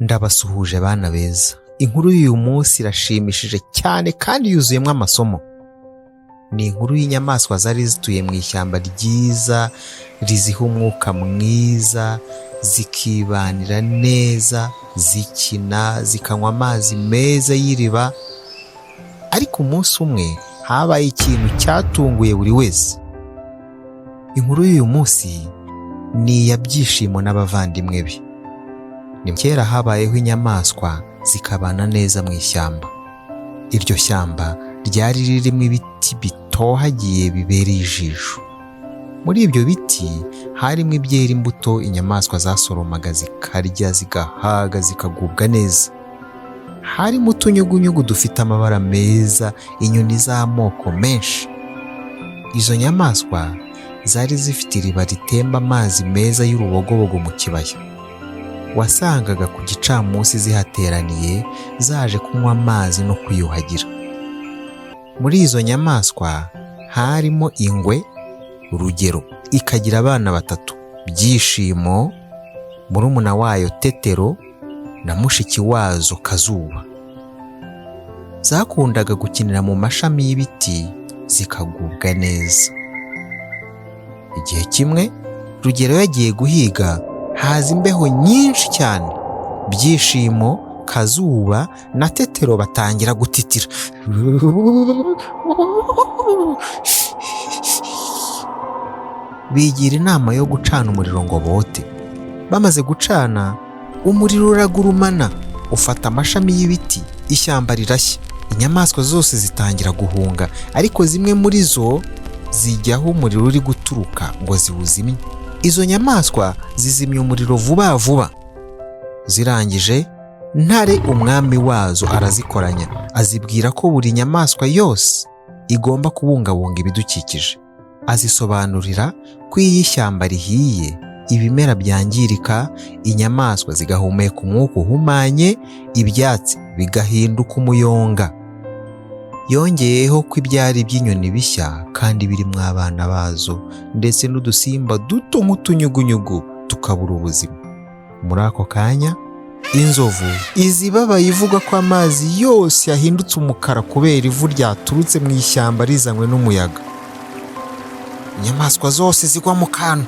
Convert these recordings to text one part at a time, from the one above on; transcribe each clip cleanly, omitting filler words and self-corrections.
Ndabasuhuje bana beza. Inkuru y'uyu munsi irashimishije cyane kandi yuzuyemo amasomo. Ni inkuru y'inyamaswa zari zituye mu ishyamba ryiza, riziha umwuka mwiza, zikibanira neza, zikina, zikanywa amazi meza y'iriba. Ariko umunsi umwe habaye ikintu cyatunguye buri wese. Inkuru y'uyu munsi ni iya Byishimo n'abavandimwe be. Ni kera habayeho inyamaswa zikabana neza mu ishyamba. Iryo shyamba ryari ririmo ibiti bitohagiye bibereye ijisho. Muri ibyo biti harimo ibyera imbuto inyamaswa zasoromaga zikarya, zigahaga, zikagubwa neza. Harimo utunyugunyugu dufite amabara meza, inyoni z'amoko menshi. Izo nyamaswa zari zifite iriba ritemba amazi meza y'urubogobogo mu kibaya. Wasangaga ku gicamunsi zihateraniye zaje kunywa amazi no kwiyuhagira. Muri izo nyamaswa harimo ingwe, Rugero, ikagira abana batatu, Byishimo, murumuna wayo Tetero na mushiki wazo Kazuba. Zakundaga gukinira mu mashami y'ibiti zikagubwa neza. Igihe kimwe Rugero yagiye guhiga, haza imbeho nyinshi cyane. Byishimo, Kazuba na Tetero batangira gutitira. Bigira inama yo gucana umuriro ngo bote. Bamaze gucana, umuriro uragurumana, ufata amashami y'ibiti, ishyamba rirashya. Inyamaswa zose zitangira guhunga, ariko zimwe muri zo zijya aho umuriro uri guturuka ngo ziwuzimye. Izo nyamaswa zizimya umuriro vuba vuba. Zirangije, Ntare umwami wazo arazikoranya, azibwira ko buri nyamaswa yose igomba kubungabunga ibidukikije. Azisobanurira ko iyo ishyamba rihiye, ibimera byangirika, inyamaswa zigahumeka umwuka uhumanye, ibyatsi bigahinduka umuyonga. Yongeyeho ko ibyari by'inyoni bishya kandi birimo abana bazo, ndetse n'udusimba duto nk'utunyugunyugu tukabura ubuzima. Muri ako kanya, inzovu izibabaye ivuga ko amazi yose yahindutse umukara kubera ivu ryaturutse mu ishyamba rizanywe n'umuyaga. Inyamaswa zose zigwa mu kantu.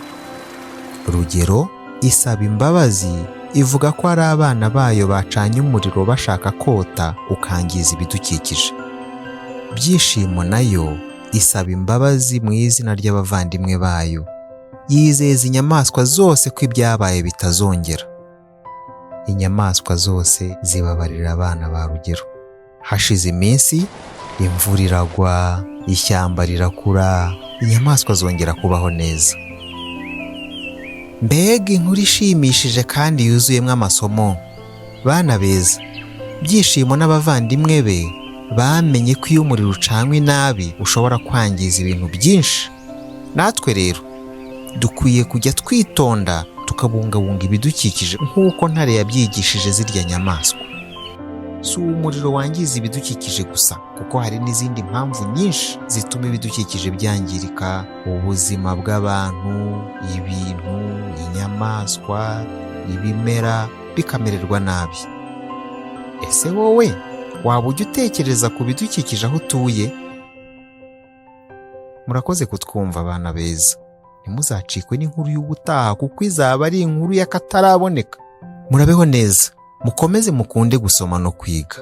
Rugero isaba imbabazi, ivuga ko ari abana bayo bacanye umuriro bashaka kota ukangiza ibidukikije. Byishimo nayo isaba imbabazi mu izina ry'abavandimwe bayo. Yizeza inyamaswa zose ko ibyabaye bitazongera. Inyamaswa zose zibabarira abana ba Rugero. Hashize iminsi, imvura iragwa, ishyamba rirakura, inyamaswa zongera kubaho neza. Mbega inkuru ishimishije kandi yuzuyemo amasomo. Bana beza, Byishimo n'abavandimwe be bamenye ko iyo umuriro ucanywe nabi ushobora kwangiza ibintu byinshi. Natwe rero dukwiye kujya twitonda tukabungabunga ibidukikije nk'uko Ntare yabyigishije zirya nyamaswa. Si umuriro wangiza ibidukikije gusa, kuko hari n'izindi mpamvu nyinshi zituma ibidukikije byangirika. Ubuzima bw'abantu, ibintu, inyamaswa, ibimera bikamererwa nabi. Ese wowe waba ujya utekereza ku bidukikije aho utuye? Murakoze kutwumva abana beza. Ntimuzacikwe n'inkuru y'ubutaha, kuko izaba ari inkuru y'akataraboneka. Murabeho neza, mukomeze mukunde gusoma no kwiga.